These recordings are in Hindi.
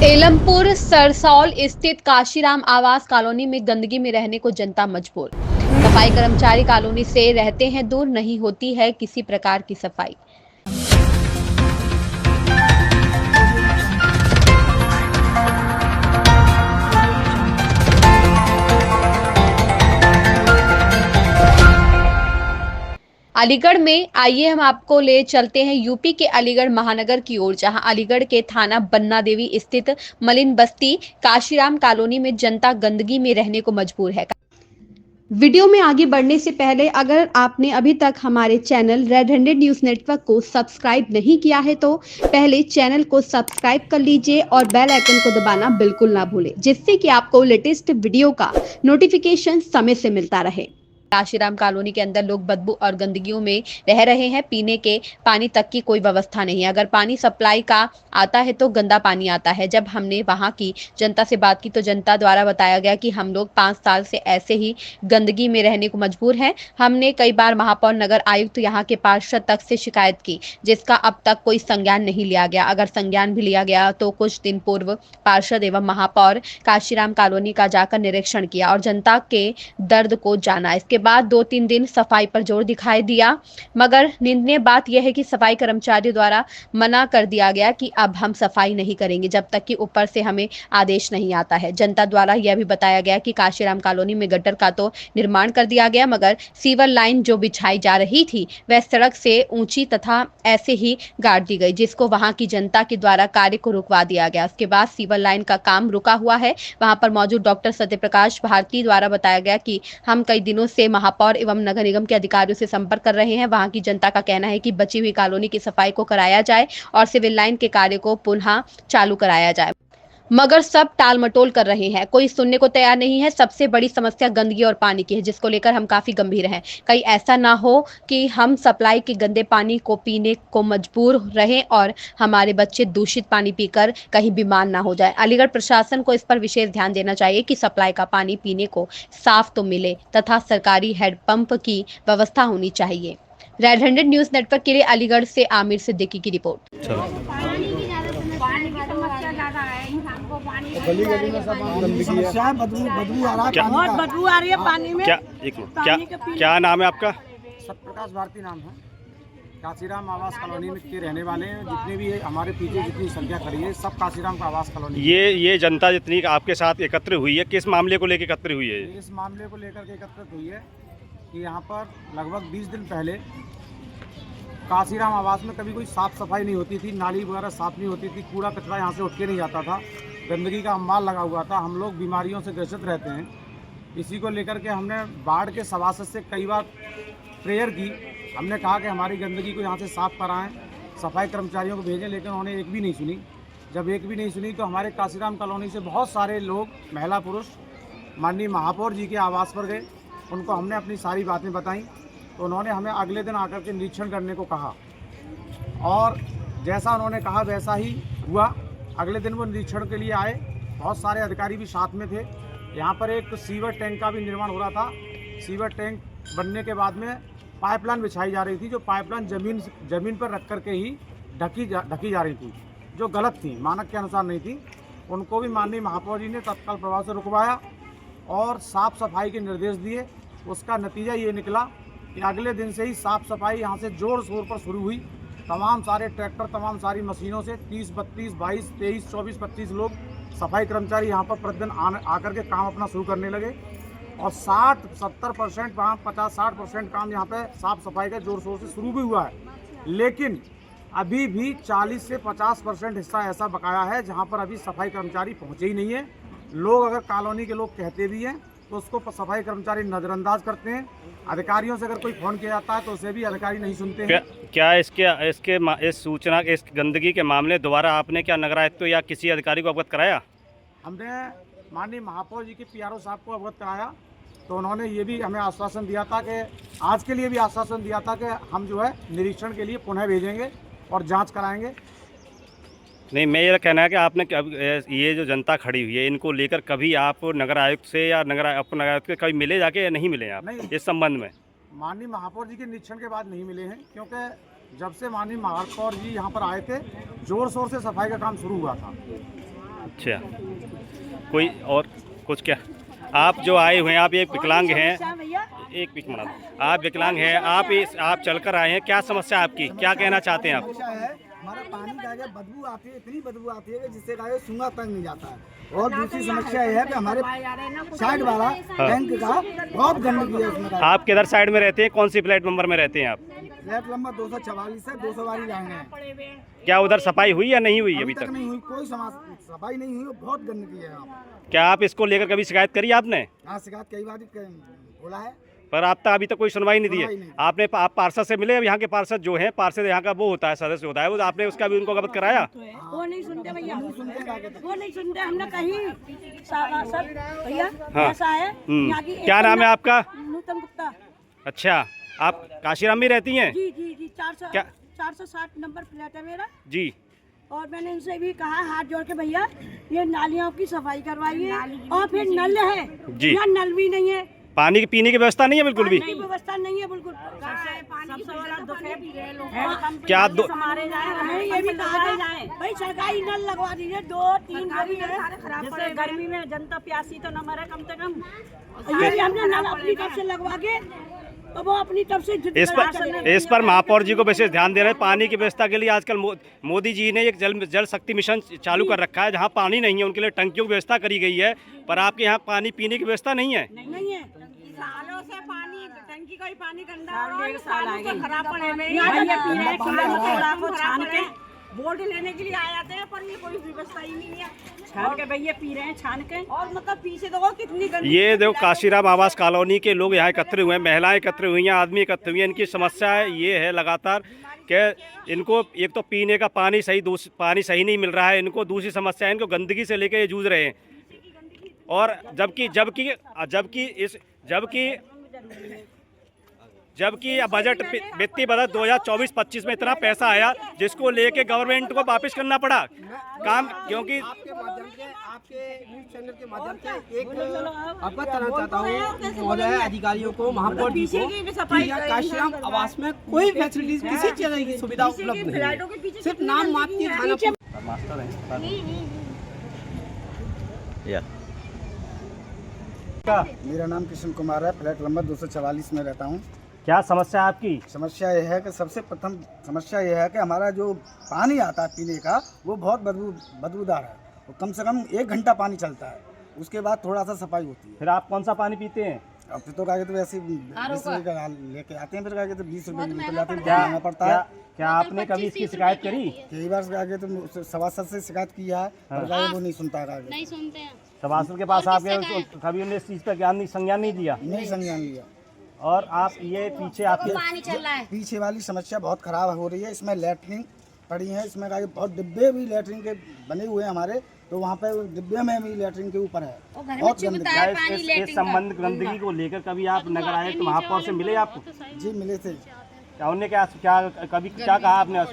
एलमपुर सरसौल स्थित काशीराम आवास कॉलोनी में गंदगी में रहने को जनता मजबूर। सफाई कर्मचारी कॉलोनी से रहते हैं दूर, नहीं होती है किसी प्रकार की सफाई। अलीगढ़ में आइए हम आपको ले चलते हैं यूपी के अलीगढ़ महानगर की ओर, जहां अलीगढ़ के थाना बन्ना देवी स्थित मलिन बस्ती काशीराम कॉलोनी में जनता गंदगी में रहने को मजबूर है। वीडियो में आगे बढ़ने से पहले अगर आपने अभी तक हमारे channel red handed news network को सब्सक्राइब नहीं किया है तो पहले चैनल को सब्सक्राइब कर लीजिए और बेल आइकन को दबाना बिल्कुल ना भूलें, जिससे कि आपको लेटेस्ट वीडियो का नोटिफिकेशन समय से मिलता रहे। काशीराम कॉलोनी के अंदर लोग बदबू और गंदगियों में रह रहे हैं। पीने के पानी तक की कोई व्यवस्था नहीं है। अगर पानी सप्लाई का आता है तो गंदा पानी आता है। जब हमने वहां की जनता से बात की तो जनता द्वारा बताया गया कि हम लोग 5 साल से ऐसे ही गंदगी में रहने को मजबूर हैं। हमने कई बार महापौर, नगर आयुक्त, यहाँ के पार्षद तक से शिकायत की, जिसका अब तक कोई संज्ञान नहीं लिया गया। अगर संज्ञान भी लिया गया तो कुछ दिन पूर्व पार्षद एवं महापौर काशीराम कॉलोनी का जाकर निरीक्षण किया और जनता के दर्द को जाना। इसके बाद 2-3 दिन सफाई पर जोर दिखाई दिया, मगर निंदनीय बात यह है कि सफाई कर्मचारियों द्वारा मना कर दिया गया कि अब हम सफाई नहीं करेंगे जब तक कि ऊपर से हमें आदेश नहीं आता है। जनता द्वारा यह भी बताया गया कि काशीराम कॉलोनी में गटर का तो निर्माण कर दिया गया, मगर सीवर लाइन जो बिछाई जा रही थी वह सड़क से ऊंची तथा ऐसे ही गाड़ दी गई, जिसको वहां की जनता के द्वारा कार्य को रुकवा दिया गया। उसके बाद सीवर लाइन का काम रुका हुआ है। वहां पर मौजूद डॉक्टर सत्यप्रकाश भारती द्वारा बताया गया कि हम कई दिनों से महापौर एवं नगर निगम के अधिकारियों से संपर्क कर रहे हैं। वहां की जनता का कहना है कि बची हुई कॉलोनी की सफाई को कराया जाए और सिविल लाइन के कार्य को पुनः चालू कराया जाए, मगर सब टाल मटोल कर रहे हैं। कोई सुनने को तैयार नहीं है। सबसे बड़ी समस्या गंदगी और पानी की है, जिसको लेकर हम काफी गंभीर हैं। कहीं ऐसा ना हो कि हम सप्लाई के गंदे पानी को पीने को मजबूर रहें और हमारे बच्चे दूषित पानी पीकर कहीं बीमार ना हो जाए। अलीगढ़ प्रशासन को इस पर विशेष ध्यान देना चाहिए कि सप्लाई का पानी पीने को साफ तो मिले तथा सरकारी हैंडपंप की व्यवस्था होनी चाहिए। रेड हैंडेड न्यूज नेटवर्क के लिए अलीगढ़ से आमिर सिद्दीकी की रिपोर्ट। पानी की समस्या ज्यादा है, इंसान को पानी गली गली में सब गंदगी है, बदबू आ रहा है, बहुत बदबू आ रही है पानी में। क्या नाम है आपका? सत्यप्रकाश भारती नाम है। काशीराम आवास कॉलोनी में के रहने वाले हैं। जितने भी हमारे पीछे जितनी संख्या खड़ी है सब काशीराम का आवास कॉलोनी। ये जनता जितनी आपके साथ एकत्र हुई है, किस मामले को लेकर एकत्र हुई है? इस मामले को लेकर के एकत्रित हुई है कि यहाँ पर लगभग 20 दिन पहले काशीराम आवास में कभी कोई साफ़ सफाई नहीं होती थी, नाली वगैरह साफ़ नहीं होती थी, कूड़ा कचरा यहाँ से उठ के नहीं जाता था, गंदगी का अम्बाल लगा हुआ था। हम लोग बीमारियों से ग्रसित रहते हैं। इसी को लेकर के हमने बाढ़ के सभासद से कई बार प्रेयर की। हमने कहा कि हमारी गंदगी को यहाँ से साफ़ कराएं, सफाई कर्मचारियों को भेजें, लेकिन उन्होंने एक भी नहीं सुनी। जब एक भी नहीं सुनी तो हमारे काशीराम कॉलोनी से बहुत सारे लोग, महिला पुरुष, माननीय महापौर जी के आवास पर गए। उनको हमने अपनी सारी बातें बताई तो उन्होंने हमें अगले दिन आकर के निरीक्षण करने को कहा और जैसा उन्होंने कहा वैसा ही हुआ। अगले दिन वो निरीक्षण के लिए आए, बहुत सारे अधिकारी भी साथ में थे। यहाँ पर एक सीवर टैंक का भी निर्माण हो रहा था। सीवर टैंक बनने के बाद में पाइपलाइन बिछाई जा रही थी, जो पाइपलाइन ज़मीन पर रख कर के ही ढकी जा रही थी, जो गलत थी, मानक के अनुसार नहीं थी। उनको भी माननीय महापौर जी ने तत्काल प्रभाव से रुकवाया और साफ़ सफाई के निर्देश दिए। उसका नतीजा ये निकला कि अगले दिन से ही साफ़ सफाई यहाँ से जोर शोर पर शुरू हुई। तमाम सारे ट्रैक्टर, तमाम सारी मशीनों से 30, 32, 22, 23, 24, 25 लोग सफाई कर्मचारी यहाँ पर प्रतिदिन आकर के काम अपना शुरू करने लगे और 60-70% 50-60% काम यहाँ पे साफ़ सफाई का जोर शोर से शुरू भी हुआ है। लेकिन अभी भी 40 से 50% हिस्सा ऐसा बकाया है जहाँ पर अभी सफाई कर्मचारी पहुँचे ही नहीं है। लोग अगर कॉलोनी के लोग कहते भी हैं तो उसको सफाई कर्मचारी नज़रअंदाज करते हैं। अधिकारियों से अगर कोई फ़ोन किया जाता है तो उसे भी अधिकारी नहीं सुनते हैं। क्या इस सूचना, इस गंदगी के मामले दोबारा आपने क्या नगर आयुक्त या किसी अधिकारी को अवगत कराया? हमने माननीय महापौर जी के पीआरओ साहब को अवगत कराया तो उन्होंने ये भी हमें आश्वासन दिया था कि आज के लिए भी आश्वासन दिया था कि हम जो है निरीक्षण के लिए पुनः भेजेंगे और जाँच कराएँगे। नहीं, मैं ये कहना है कि आपने ये जो जनता खड़ी हुई है इनको लेकर कभी आप नगर आयुक्त से या नगर आयुक्त के कभी मिले जाके या नहीं मिले आप? नहीं, इस संबंध में माननीय महापौर जी के निरीक्षण के बाद नहीं मिले हैं, क्योंकि जब से माननीय महापौर जी यहाँ पर आए थे जोर शोर से सफाई का काम शुरू हुआ था। अच्छा, कोई और कुछ क्या? आप जो आए हुए हैं, आप एक विकलांग हैं, एक मिनट मिनट, आप विकलांग हैं, आप चलकर आए हैं, क्या समस्या आपकी, क्या कहना चाहते हैं आप? समस्या है हमारा पानी का है, बदबू आती है, इतनी बदबू आती है कि जिससे का सूंघा तक नहीं जाता है। और दूसरी समस्या यह है कि हमारे साइड वाला टैंक का बहुत गंदगी है उसमें। आप किधर साइड में रहते हैं, कौन सी प्लेट नंबर में रहते हैं आप? फ्लैट नंबर 244 है, 200 वाली लाइन है। क्या उधर सफाई हुई या नहीं हुई अभी तक? नहीं हुई, कोई सफाई नहीं हुई, बहुत गंदगी है यहाँ। क्या आप इसको लेकर कभी शिकायत करी आपने? हाँ, शिकायत कई बार बोला है, पर आप तक अभी तक कोई सुनवाई नहीं दी है। आप पार्षद से मिले? यहाँ के पार्षद जो है, पार्षद यहाँ का वो होता है, सदस्य होता है, वो आपने उसका भी उनको अवगत कराया? वो नहीं सुनते भैया, वो नहीं सुनते। हमने कहीं भैया हाँ। ऐसा है यहाँ की। क्या नाम है आपका? नूतन गुप्ता। अच्छा, आप काशीराम में रहती हैं? जी जी जी, 460 नंबर फ्लैट है मेरा जी। और मैंने इनसे भी कहा हाथ जोड़ के, भैया ये नालियों की सफाई करवाइए। और फिर नल है जी, यहाँ नल भी नहीं है, पानी की पीने की व्यवस्था नहीं है बिल्कुल भी? व्यवस्था नहीं है बिल्कुल। क्या दो ये भी कहा जाए भाई सरकारी नल लगवा दीजिए, 2-3 जैसे गर्मी में जनता प्यासी तो न मरे कम से कम। ये भी हमने नल अपनी तरफ से लगवा के, तो वो अपनी तरफ से इस पर महापौर जी को विशेष ध्यान दे रहे हैं। पानी की व्यवस्था के लिए आजकल मोदी जी ने एक जल शक्ति मिशन चालू कर रखा है, जहां पानी नहीं है उनके लिए टंकियों की व्यवस्था करी गई है, पर आपके यहाँ पानी पीने की व्यवस्था नहीं है। नहीं है, सालों से पानी टंकी का ही पानी गंदा और 1 साल आ गए खराब पड़े में छान के बोर्ड लेने के लिए आ जाते हैं, पर ये कोई व्यवस्था ही नहीं है। छान के भैया पी रहे हैं, छान के। और मतलब पीछे देखो कितनी गंदी। ये देखो काशीराम आवास कॉलोनी के लोग यहाँ एकत्र हुए हैं, महिलाएं एकत्र हुई हैं, आदमी एकत्र हुए हैं। इनकी समस्या ये है लगातार कि इनको एक तो पीने का पानी सही नहीं मिल रहा है, इनको दूसरी समस्या है इनको गंदगी से लेकर ये जूझ रहे हैं। और जबकि बजट वित्तीय बजट 2024-25 में इतना पैसा आया जिसको लेके गवर्नमेंट को वापस करना पड़ा काम, क्योंकि आपके न्यूज़ चैनल के माध्यम से एक अवगत करना चाहता हूँ महोदय अधिकारियों को, महापौर जी को, कि यहाँ काशीराम आवास में कोई फैसिलिटीज किसी तरह की सुविधा उपलब्ध नहीं है, सिर्फ नाम मात्र की खाना। मेरा नाम कृष्ण कुमार है, फ्लैट नंबर 244 में रहता हूँ। क्या समस्या आपकी? समस्या यह है कि सबसे प्रथम समस्या यह है कि हमारा जो पानी आता है पीने का वो बहुत बदबूदार है, वो कम से कम 1 घंटा पानी चलता है, उसके बाद थोड़ा सा सफाई होती है। फिर आप कौन सा पानी पीते हैं? अब तो आगे तो वैसे 20 रुपये का लेके आते हैं, फिर आगे तो 20 रुपये निकल जाते हैं, महंगा पड़ता है। क्या आपने कभी इसकी शिकायत करी? कई बार आगे तो सभासद से शिकायत किया है, पर आगे वो नहीं सुनता है, नहीं सुनते हैं। सभासद के पास आप गए, कभी उन्होंने इस चीज़ पर संज्ञान नहीं दिया? नहीं संज्ञान लिया। और आप ये पीछे आपके पानी चल रहा है, पीछे वाली समस्या बहुत खराब हो रही है, इसमें लैट्रिन पड़ी है, इसमें बहुत डिब्बे भी लैट्रिन के बने हुए हैं हमारे, तो वहाँ पे डिब्बे में भी लैट्रिन के ऊपर है बहुत गंदगी। इस संबंध गंदगी को लेकर कभी आप नगर आयुक्त महापौर से मिले आपको? जी मिले थे। क्या उन्होंने क्या कहा आपने?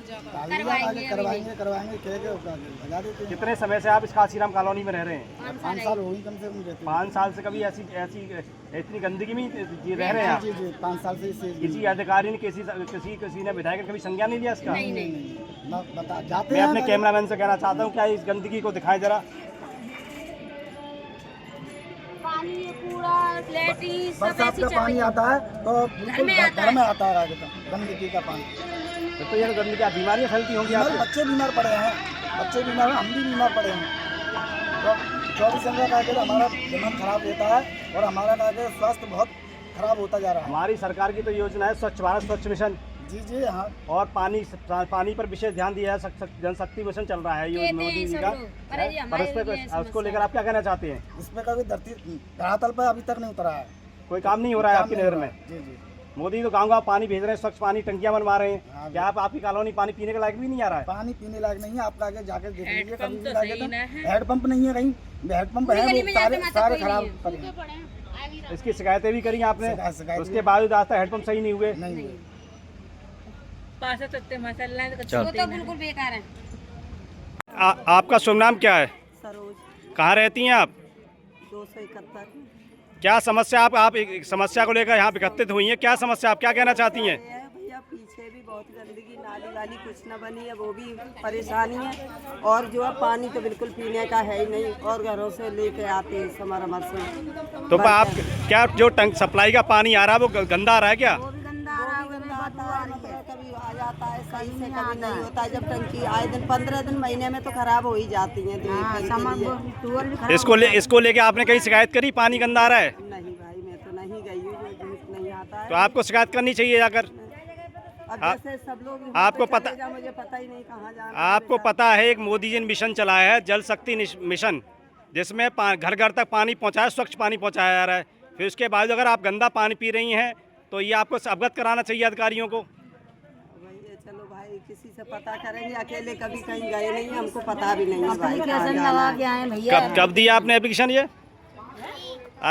करवाएंगे कह के लगा देते हैं। कितने समय से आप इस काशीराम कॉलोनी में रह रहे हैं? 5 साल हो गए कम से कम रहते हैं। 5 साल से कभी ऐसी इतनी गंदगी में रह रहे हैं आप? जी 5 साल से किसी अधिकारी ने किसी ने विधायक ने कभी संज्ञान नहीं लिया इसका? नहीं बता जाते मैं हैं। अपने कैमरामैन से कहना चाहता हूँ क्या इस गंदगी को दिखाएं जरा। पानी पूरा लैट्रिन सब बरसात ऐसे का चल पानी रही है। आता है तो बिल्कुल घर में आता है आगे तक गंदगी का पानी। तो ये गंदगी क्या बीमारियाँ फैलती होंगी हमारे आपको? बच्चे बीमार पड़े हैं, बच्चे बीमार हैं, हम भी बीमार पड़े हैं। तो 24 घंटे का आगे हमारा दिमाग खराब रहता है और हमारा आगे स्वास्थ्य बहुत खराब होता जा रहा है। हमारी सरकार की तो योजना है स्वच्छ भारत स्वच्छ मिशन। जी हाँ। और पानी पर विशेष ध्यान दिया है, जन शक्ति मिशन चल रहा है ये मोदी जी का, पर उसको लेकर आप क्या कहना चाहते हैं? इसमें कभी धरातल पर अभी तक नहीं उतरा है, कोई काम नहीं हो रहा है आपकी नज़र में? जी मोदी तो गाँव पानी भेज रहे हैं, स्वच्छ पानी टंकियां बनवा रहे हैं, क्या आपकी कॉलोनी पानी पीने के लायक भी नहीं आ रहा है? पानी पीने लायक नहीं है, आप आगे जाके देख लीजिए, कभी भी जाके हेडपंप नहीं है, कहीं हेडपंप है वो सारे खराब पड़े हैं। इसकी शिकायतें भी करी आपने, उसके बावजूद आज तक हेडपंप सही नहीं हुए? नहीं। तो बिल्कुल बेकार है। आपका शुभ नाम क्या है? सरोज। कहाँ रहती हैं आप? 271। क्या समस्या आप एक समस्या को लेकर यहाँ एकत्रित हुई हैं, क्या समस्या आप क्या कहना चाहती हैं? भैया पीछे पहले भी बहुत गंदगी, नाली वाली कुछ न बनी है, वो भी परेशानी है। और जो है पानी तो बिल्कुल पीने का है ही नहीं, और घरों से लेके आते हैं समर से। तो आप क्या जो टंक सप्लाई का पानी आ रहा है वो गंदा आ रहा है क्या? वो भी गंदा आ रहा है, मतलब कभी आ जाता है सही से, कभी नहीं होता है। जब टंकी आए दिन 15 दिन महीने में तो खराब हो ही जाती है। इसको लेके आपने कहीं शिकायत करी पानी गंदा आ रहा है? नहीं भाई, मैं तो नहीं गई हूँ, जो दूध नहीं आता है। तो आपको शिकायत करनी चाहिए जाकर। अब जैसे सब लोग आपको पता, मुझे पता ही नहीं कहाँ जाना। आपको पता है एक मोदी जी ने मिशन चलाया है, जल शक्ति मिशन, जिसमें घर घर तक पानी पहुँचाया, स्वच्छ पानी पहुँचाया जा रहा है। फिर उसके बाद अगर आप गंदा पानी पी रही हैं तो ये आपको अवगत कराना चाहिए अधिकारियों को। चलो भाई, किसी से पता करेंगे, अकेले कभी कहीं गए नहीं, हमको पता भी नहीं है भाई कहाँ जाना है। कब दिया आपने एप्लीकेशन? ये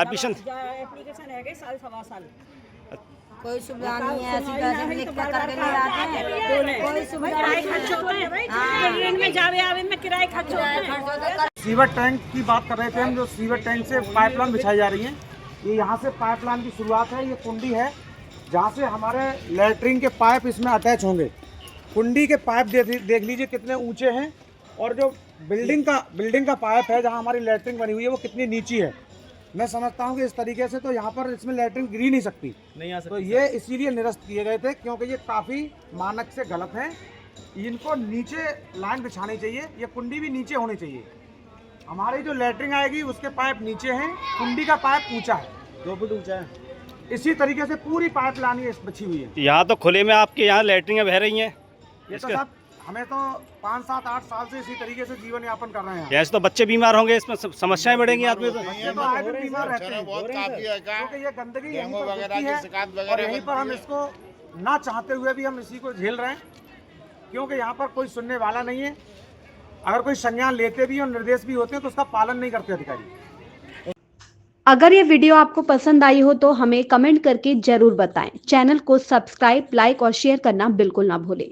एप्लीकेशन है गए साल सवा साल, कोई सुविधा नहीं है। ऐसी पैसे लिख कर करके ले आते हैं, कोई सुविधा नहीं। ट्रेन में जावे आवे में किराए खर्च होते हैं। सीवर टैंक की बात कर रहे थे हम, जो सीवर टैंक से पाइपलाइन बिछाई जा रही है। ये यहाँ से पाइपलाइन की शुरुआत है, ये कुंडी है जहाँ से हमारे लैट्रिन के पाइप इसमें अटैच होंगे। कुंडी के पाइप देख लीजिए कितने ऊंचे हैं, और जो बिल्डिंग का पाइप है जहाँ हमारी लैट्रिन बनी हुई है वो कितनी नीची है। मैं समझता हूँ कि इस तरीके से तो यहाँ पर इसमें लैट्रिन गिरी नहीं सकती, नहीं आ सकती। तो ये इसीलिए निरस्त किए गए थे क्योंकि ये काफ़ी मानक से गलत हैं। इनको नीचे लाइन बिछानी चाहिए, ये कुंडी भी नीचे होनी चाहिए। हमारी जो लैट्रिन आएगी उसके पाइप नीचे हैं, कुंडी का पाइप ऊंचा है, 2 फुट ऊंचा है। इसी तरीके से पूरी पाइप लानी बिछी हुई है। यहाँ तो खुले में आपके यहाँ लैट्रिन बह रही हैं। ये तो सब हमें तो 5, 7, 8 साल से इसी तरीके से जीवन यापन कर रहे हैं। ऐसे तो बच्चे बीमार होंगे, इसमें समस्याएं बढ़ेंगी आदमी पे। बच्चे तो आए दिन बीमार रहते हैं, क्योंकि ये गंदगी यहीं पर होती है और यहीं पर हम इसको ना चाहते हुए भी हम इसी को झेल रहे हैं, क्योंकि यहाँ पर कोई सुनने वाला नहीं है। अगर कोई संज्ञान लेते भी और निर्देश भी होते हैं तो उसका पालन नहीं करते अधिकारी। अगर ये वीडियो आपको पसंद आई हो तो हमें कमेंट करके जरूर बताएं। चैनल को सब्सक्राइब, लाइक और शेयर करना बिल्कुल ना भूलें।